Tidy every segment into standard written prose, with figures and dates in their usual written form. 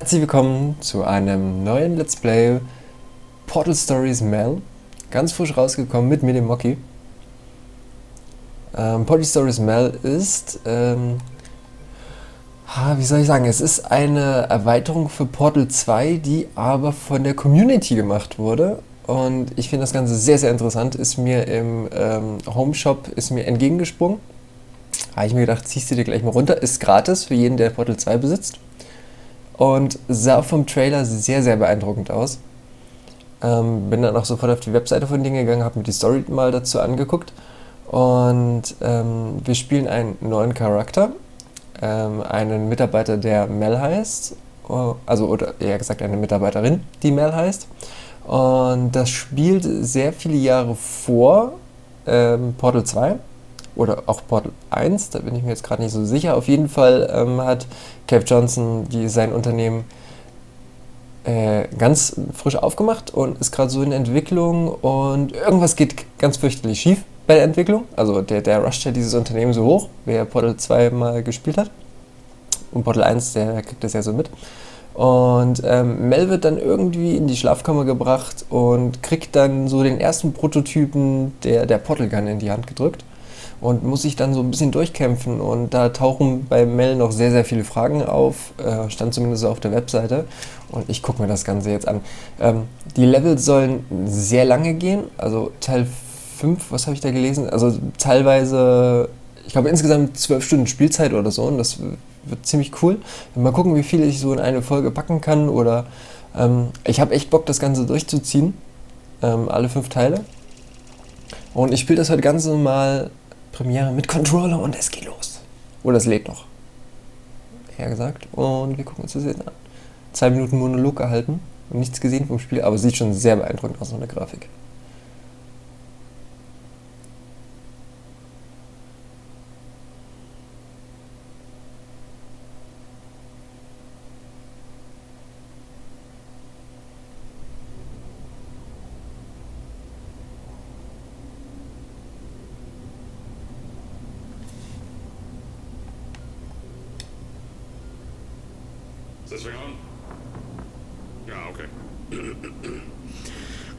Herzlich willkommen zu einem neuen Let's Play Portal Stories Mel. Ganz frisch rausgekommen mit mir, dem Mocky. Portal Stories Mel ist, wie soll ich sagen, es ist eine Erweiterung für Portal 2, die aber von der Community gemacht wurde. Und ich finde das Ganze sehr, sehr interessant. Ist mir im Home-Shop entgegengesprungen. Habe ich mir gedacht, ziehst du dir gleich mal runter. Ist gratis für jeden, der Portal 2 besitzt. Und sah vom Trailer sehr, sehr beeindruckend aus. Bin dann auch sofort auf die Webseite von denen gegangen, habe mir die Story mal dazu angeguckt. Und wir spielen einen neuen Charakter. Einen Mitarbeiter, der Mel heißt. Oder eher gesagt eine Mitarbeiterin, die Mel heißt. Und das spielt sehr viele Jahre vor Portal 2. Oder auch Portal 1, da bin ich mir jetzt gerade nicht so sicher. Auf jeden Fall hat Cave Johnson sein Unternehmen ganz frisch aufgemacht und ist gerade so in Entwicklung und irgendwas geht ganz fürchterlich schief bei der Entwicklung. Also der rusht ja dieses Unternehmen so hoch, wer Portal 2 mal gespielt hat. Und Portal 1, der kriegt das ja so mit. Und Mel wird dann irgendwie in die Schlafkammer gebracht und kriegt dann so den ersten Prototypen der Portal Gun in die Hand gedrückt. Und muss sich dann so ein bisschen durchkämpfen. Und da tauchen bei Mel noch sehr, sehr viele Fragen auf. Stand zumindest so auf der Webseite. Und ich gucke mir das Ganze jetzt an. Die Level sollen sehr lange gehen. Also Teil 5, was habe ich da gelesen? Also teilweise, ich glaube insgesamt 12 Stunden Spielzeit oder so. Und das wird ziemlich cool. Mal gucken, wie viel ich so in eine Folge packen kann. Oder ich habe echt Bock, das Ganze durchzuziehen. Alle 5 Teile. Und ich spiele das heute ganz normal Premiere mit Controller und es geht los. Oder es lädt noch. Eher gesagt. Und wir gucken uns das jetzt an. 2 Minuten Monolog gehalten und nichts gesehen vom Spiel, aber sieht schon sehr beeindruckend aus von der Grafik. Is this thing on? Yeah, okay.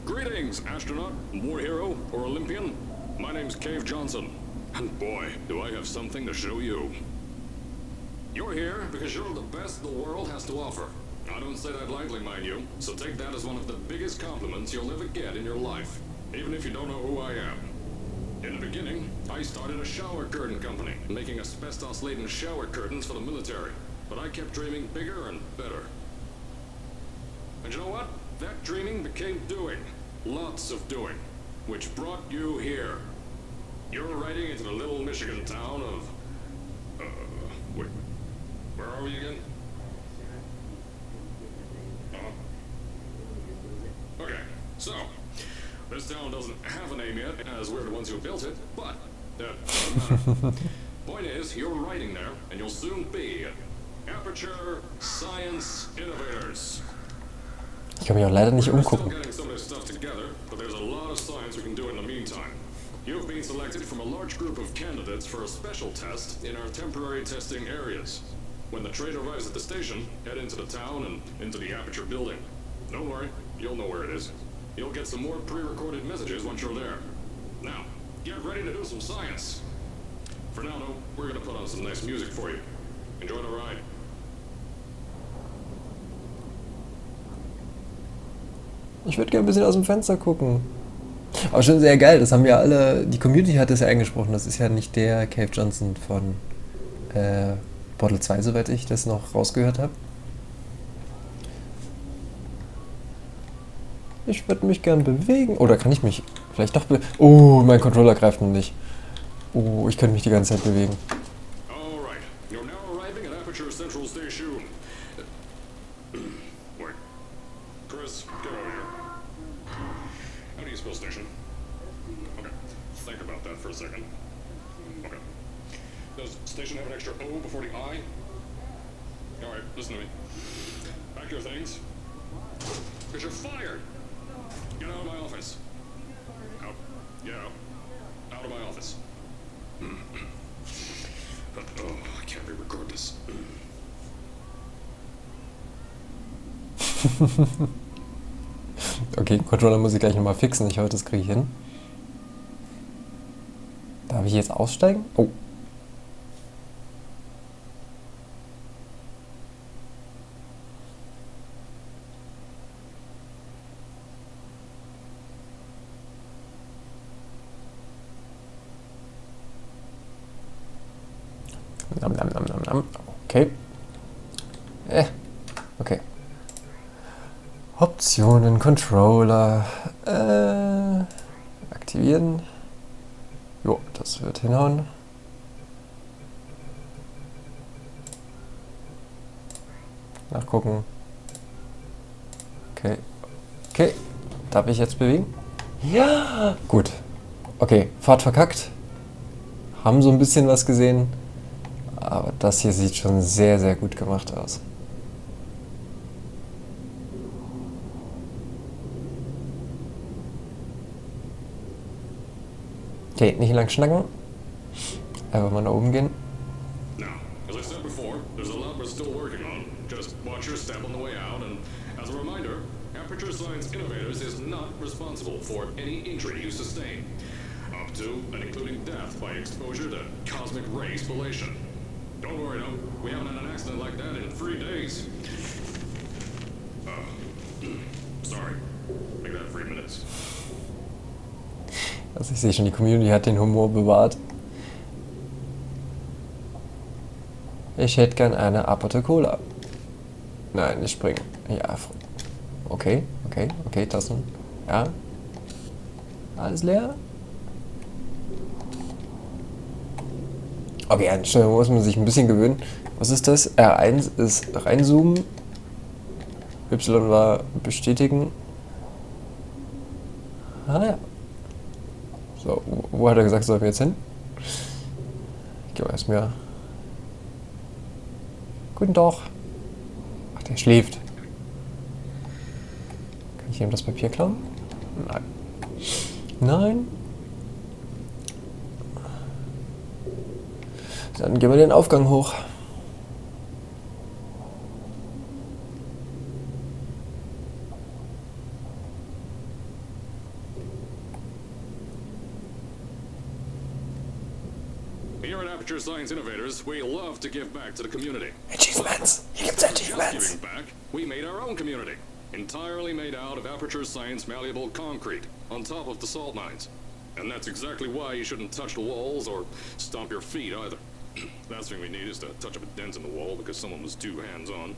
Greetings, astronaut, war hero, or Olympian. My name's Cave Johnson. And boy, do I have something to show you. You're here because you're the best the world has to offer. I don't say that lightly, mind you, so take that as one of the biggest compliments you'll ever get in your life, even if you don't know who I am. In the beginning, I started a shower curtain company, making asbestos-laden shower curtains for the military. But I kept dreaming bigger and better. And you know what? That dreaming became doing. Lots of doing. Which brought you here. You're riding into the little Michigan town of... wait. Where are we again? Okay, so... This town doesn't have a name yet, as we're the ones who built it, but... doesn't matter. Point is, you're riding there, and you'll soon be... Aperture Science Innovators. Ich kann mich auch leider nicht umgucken. You've been selected from a large group of candidates for a special test in our temporary testing areas. When the train arrives at the station, head into the town and into the Aperture building. Don't worry, you'll know where it is. You'll get some more pre-recorded messages once you're there. Now, get ready to do some science. For now, though, we're gonna put on some nice music for you. Enjoy the ride. Ich würde gerne ein bisschen aus dem Fenster gucken. Aber schon sehr geil, das haben ja alle, die Community hat das ja eingesprochen, das ist ja nicht der Cave Johnson von Portal 2, soweit ich das noch rausgehört habe. Ich würde mich gern bewegen. Oder kann ich mich vielleicht doch bewegen? Oh, mein Controller greift noch nicht. Oh, ich könnte mich die ganze Zeit bewegen. Station have an extra O before the I? Alright, listen to me. Pack your things. Because you're fired! Get out of my office. Out. Get out. Out of my office. Oh, I can't re-record this. Okay, Controller muss ich gleich nochmal fixen. Ich hoffe, das kriege ich hin. Darf ich jetzt aussteigen? Oh. Nam, nam, nam, nam, nam. Okay. Okay. Optionen, Controller. Aktivieren. Jo, das wird hinhauen. Nachgucken. Okay. Okay. Darf ich jetzt bewegen? Ja! Gut. Okay, Fahrt verkackt. Haben so ein bisschen was gesehen. Aber das hier sieht schon sehr, sehr gut gemacht aus. Okay, nicht lang schnacken. Einfach mal nach oben gehen. Now, as I said before, there's a lot we're still working on. Just watch your step on the way out, and as a reminder, Aperture Science Innovators is not responsible for any injury you sustain, up to and including death by exposure to cosmic ray spallation. Don't worry, no, we haven't had an accident like that in 3 days. Sorry, make that 3 minutes. Also ich sehe schon, die Community hat den Humor bewahrt. Ich hätte gern eine Aperture Cola. Nein, nicht springen. Ja, okay, Tassen. Ja. Alles leer? Okay, an Steuerung muss man sich ein bisschen gewöhnen. Was ist das? R1 ist reinzoomen. Y war bestätigen. Ah ja. So, wo hat er gesagt, sollen wir jetzt hin? Gehen wir erstmal. Guten Tag. Ach, der schläft. Kann ich ihm das Papier klauen? Nein. Nein. Dann gehen wir den Aufgang hoch. Here at Aperture Science Innovators, we love to give back to the community. Achievements! Hier gibt's Just Achievements! giving back, we made our own community, entirely made out of Aperture Science malleable concrete, on top of the salt mines. And that's exactly why you shouldn't touch the walls or stomp your feet either. Last thing we need is to touch up a dent in the wall because someone was too hands-on.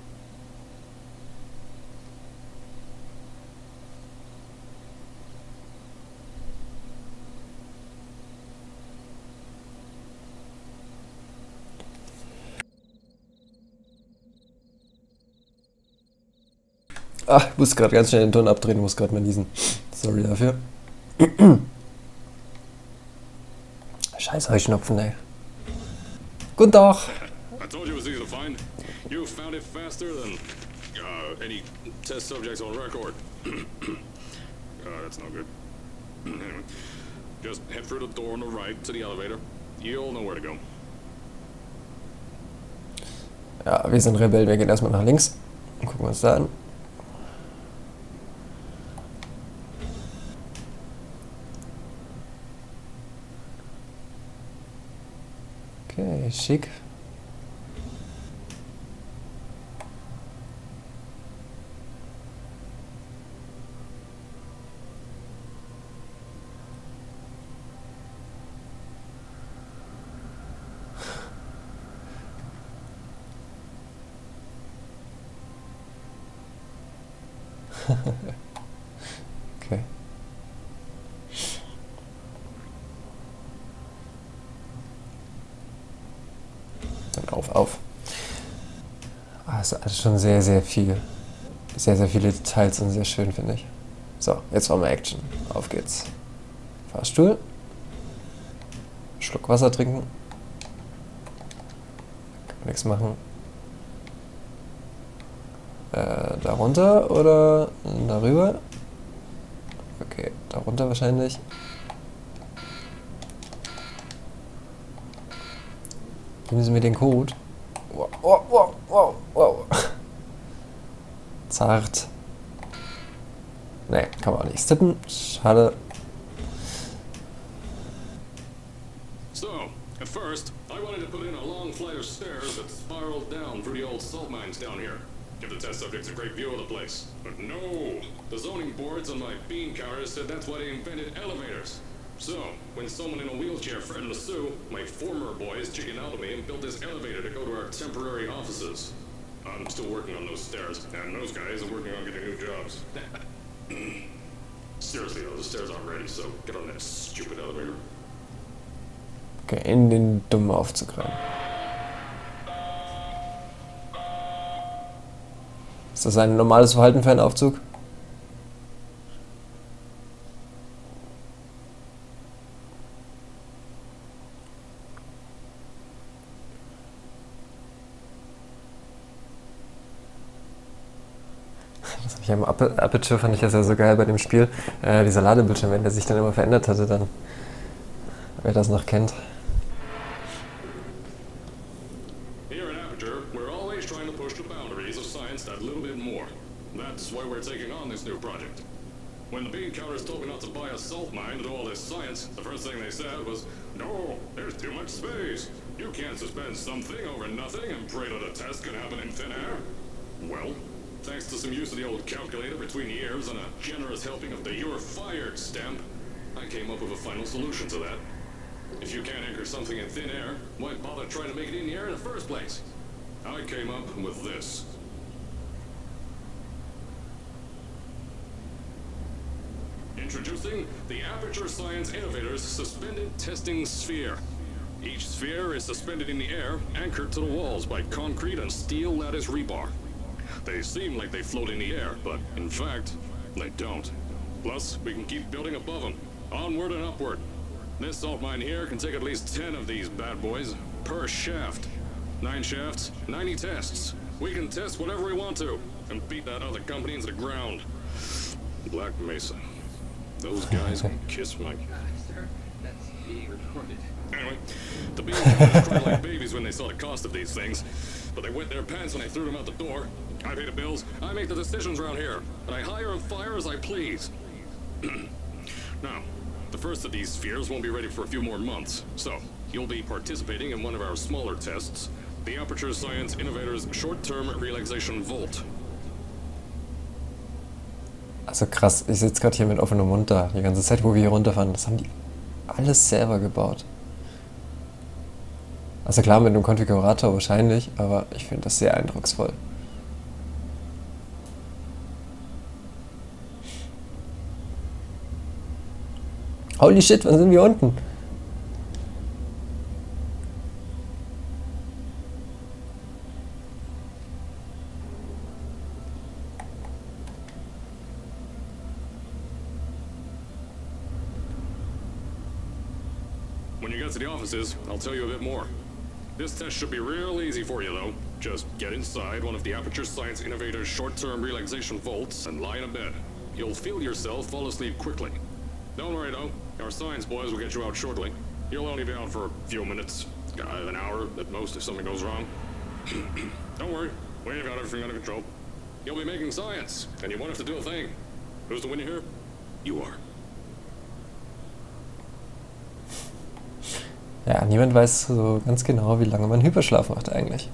Ach, ich muss gerade ganz schnell den Ton abdrehen, muss gerade mal niesen. Sorry dafür. Scheiß Heuschnupfen, ey. Guten Tag. I told you it was easy to find. You found it faster than any test subjects on record. That's no good. Anyway, just head through the door on the right to the elevator. You'll know where to go. Ja, wir sind Rebell, wir gehen erstmal nach links. Und gucken wir uns da an. Okay, schick. Okay. Dann auf. Ah, es ist alles schon sehr, sehr viel. Sehr, sehr viele Details und sehr schön, finde ich. So, jetzt war mal Action. Auf geht's. Fahrstuhl. Schluck Wasser trinken. Kann man nichts machen. Da runter oder darüber? Okay, darunter wahrscheinlich. Geben Sie mir den Code. Wow. Zart. Nee, kann man auch nicht skippen. Schade. So, at first, I wanted to put in a long flight of stairs that spiraled down through the old salt mines down here. Give the test subjects a great view of the place. But no! The zoning boards on my bean counters said that's why they invented elevators. So, when someone in a wheelchair threatened to sue, my former boys chickened out of me and built this elevator to go to our temporary offices. I'm still working on those stairs, and those guys are working on getting new jobs. Seriously though, the stairs aren't ready, so get on that stupid elevator. Okay, in den dummen Aufzug rein. Ist das ein normales Verhalten für einen Aufzug? Ich am Aperture fand ich das ja so geil bei dem Spiel. Dieser Ladebildschirm, wenn der sich dann immer verändert hatte, dann, wer das noch kennt. Here at Aperture, we're always trying to push the boundaries of science that little bit more. That's why we're taking on this new project. When the bean counters told me not to buy a salt mine to do all this science, the first thing they said was, "No, there's too much space. You can't suspend something over nothing and pray that a test can happen in thin air." Well, thanks to some use of the old calculator between the ears and a generous helping of the "you're fired" stamp, I came up with a final solution to that. If you can't anchor something in thin air, why bother trying to make it in the air in the first place? I came up with this. Introducing the Aperture Science Innovator's Suspended Testing Sphere. Each sphere is suspended in the air, anchored to the walls by concrete and steel lattice rebar. They seem like they float in the air, but in fact, they don't. Plus, we can keep building above them, onward and upward. This salt mine here can take at least 10 of these bad boys per shaft. 9 shafts, 90 tests. We can test whatever we want to and beat that other company into the ground. Black Mesa. Those guys can kiss my... That's being recorded. Anyway, the bean counters cried like babies when they saw the cost of these things, but they wet their pants when I threw them out the door. I pay the bills, I make the decisions around here, and I hire and fire as I please. Now, the first of these spheres won't be ready for a few more months, so you'll be participating in one of our smaller tests, the Aperture Science Innovator's Short-Term Relaxation Volt. Also krass, ich sitze gerade hier mit offenem Mund da, die ganze Zeit, wo wir hier runterfahren. Das haben die alles selber gebaut. Also klar, mit einem Konfigurator wahrscheinlich, aber ich finde das sehr eindrucksvoll. Holy shit, wann sind wir unten? When you get to the offices, I'll tell you a bit more. This test should be real easy for you, though. Just get inside one of the Aperture Science Innovator's short-term relaxation vaults and lie in a bed. You'll feel yourself fall asleep quickly. Don't worry, though. Our science boys will get you out shortly. You'll only be out for a few minutes. An hour at most if something goes wrong. Don't worry. We've got everything under control. You'll be making science, and you won't have to do a thing. Who's the winner here? You are. Ja, niemand weiß so ganz genau, wie lange man Hyperschlaf macht eigentlich.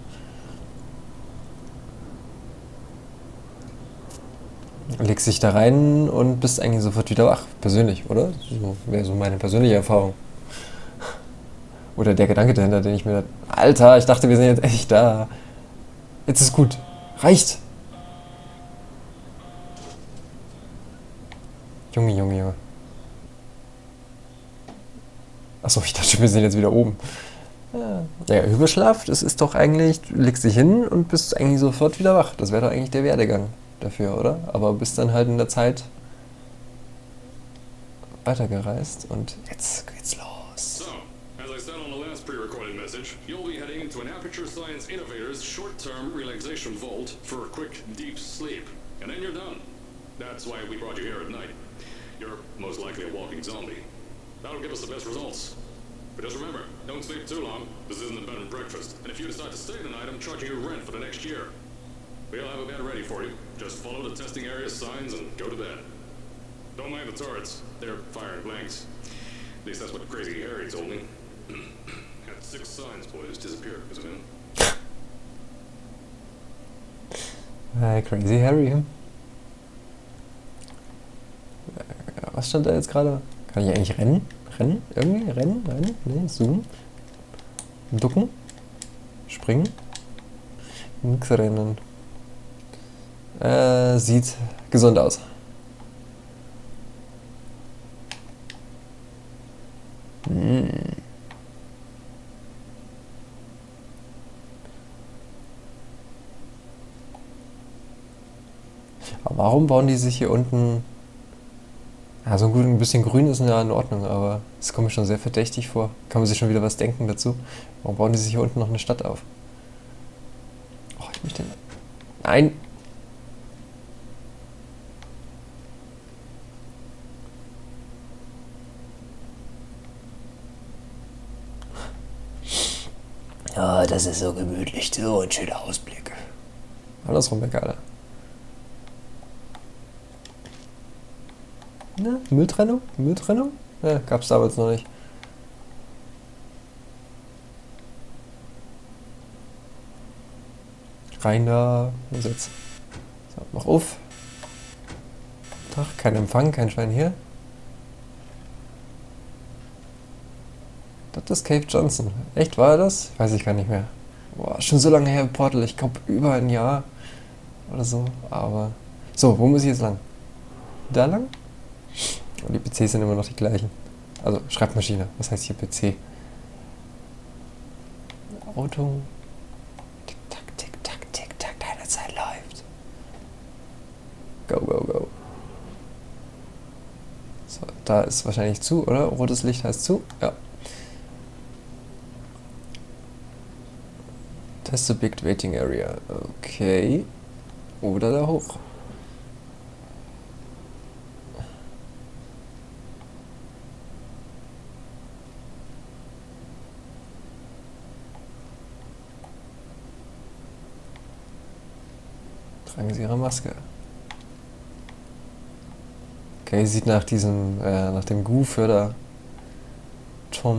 Du legst dich da rein und bist eigentlich sofort wieder wach, persönlich, oder? So wäre so meine persönliche Erfahrung. Oder der Gedanke dahinter, den ich mir... Alter, ich dachte, wir sind jetzt echt da. Jetzt ist gut. Reicht. Junge, Junge, Junge. Achso, ich dachte, wir sind jetzt wieder oben. Ja, Hyperschlaf, das ist doch eigentlich, du legst dich hin und bist eigentlich sofort wieder wach. Das wäre doch eigentlich der Werdegang dafür, oder? Aber bist dann halt in der Zeit weitergereist und jetzt geht's los. So, as I said on the last pre-recorded message, you'll be heading into an Aperture Science Innovator's short-term relaxation vault for a quick, deep sleep. And then you're done. That's why we brought you here at night. You're most likely a walking zombie. That'll give us the best results. But just remember, don't sleep too long. This isn't a bed and breakfast. And if you decide to stay tonight, I'm charging you rent for the next year. We'll have a bed ready for you. Just follow the testing area signs and go to bed. Don't mind the turrets. They're firing blanks. At least that's what Crazy Harry told me. Had 6 signs boys disappeared because of him. Crazy Harry. Was stand da jetzt gerade? Kann ich eigentlich rennen? Rennen? Irgendwie? Rennen? Rennen? Nee, zoomen. Ducken. Springen. Nix rennen. Sieht gesund aus. Aber warum bauen die sich hier unten... Ja, so ein bisschen grün ist ja in Ordnung, aber es kommt mir schon sehr verdächtig vor. Kann man sich schon wieder was denken dazu? Warum bauen die sich hier unten noch eine Stadt auf? Oh, ich möchte... Nein! Ja, das ist so gemütlich. So ein schöner Ausblick. Andersrum, Alter. Ne? Mülltrennung? Mülltrennung? Ja, gab's damals noch nicht. Rein da. Was jetzt? So, mach auf. Tag, kein Empfang, kein Schwein hier. Das ist Cave Johnson. Echt, war er das? Weiß ich gar nicht mehr. Boah, schon so lange her Portal. Ich glaube über ein Jahr oder so. Aber. So, wo muss ich jetzt lang? Da lang? Und die PCs sind immer noch die gleichen. Also Schreibmaschine. Was heißt hier PC? Auto. Tick, tack, tick, tack, tick, tack. Deine Zeit läuft. Go, go, go. So, da ist wahrscheinlich zu, oder? Rotes Licht heißt zu. Ja. Test the big waiting area. Okay. Oder da hoch. Tragen Sie Ihre Maske. Okay, sieht nach diesem, nach dem Gu-Förderturm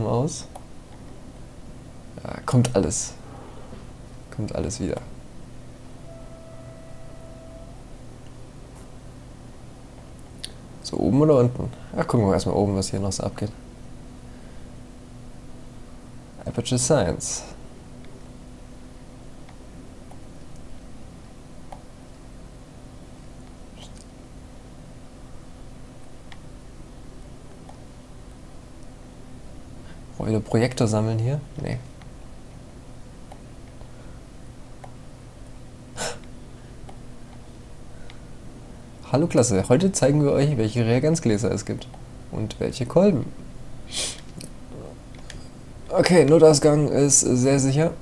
aus. Ja, kommt alles. Kommt alles wieder. So, oben oder unten? Ach, gucken wir erstmal oben, was hier noch so abgeht. Aperture Science. Wollen wir wieder Projektor sammeln hier? Nee. Hallo Klasse, heute zeigen wir euch, welche Reagenzgläser es gibt. Und welche Kolben. Okay, Notausgang ist sehr sicher.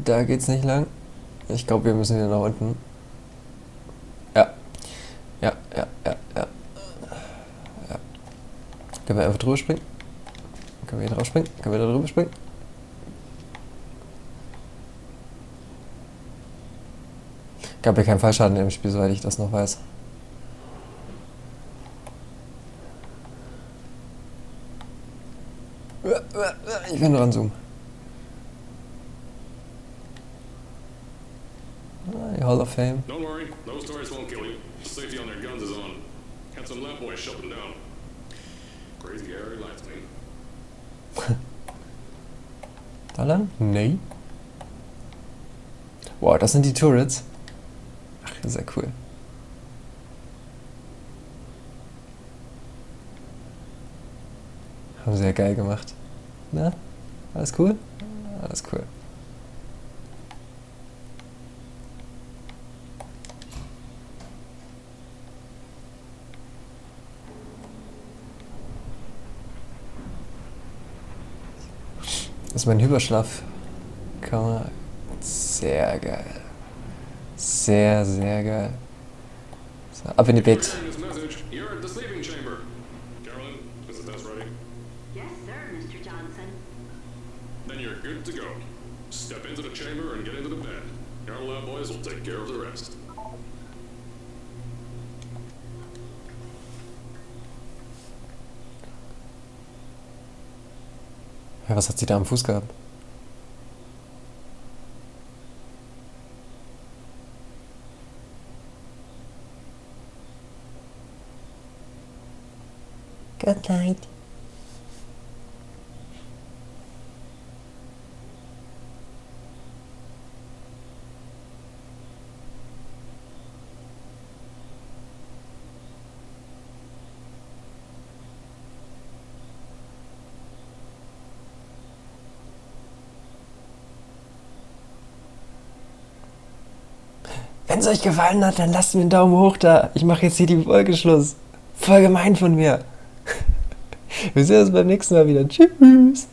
Da geht's nicht lang. Ich glaube, wir müssen wieder nach unten. Ja. Ja. Können wir einfach drüber springen? Können wir hier drauf springen? Können wir da drüber springen? Gab ja keinen Fallschaden im Spiel, soweit ich das noch weiß. Ich will nur ranzoomen. Die Hall of Fame. Don't worry, those turrets won't kill you. Safety on their guns is on. Had some lab boys shut them down. Crazy Harry likes me. Da lang? Nee. Wow, das sind die Turrets. Ach, sehr cool. Haben sie ja geil gemacht. Na? Alles cool? Alles cool. Das ist mein Überschlafkammer. Sehr geil. Sehr, sehr geil. So, ab in die Bett. You're at the sleeping chamber. Carolyn, is the test ready? Yes, sir, Mr. Johnson. Then you're good to go. Step into the chamber and get into the bed. Our lab boys will take care of the rest. Ja, was hat sie da am Fuß gehabt? Good night. Wenn es euch gefallen hat, dann lasst mir einen Daumen hoch da. Ich mache jetzt hier die Folge Schluss. Voll gemein von mir. Wir sehen uns beim nächsten Mal wieder. Tschüss.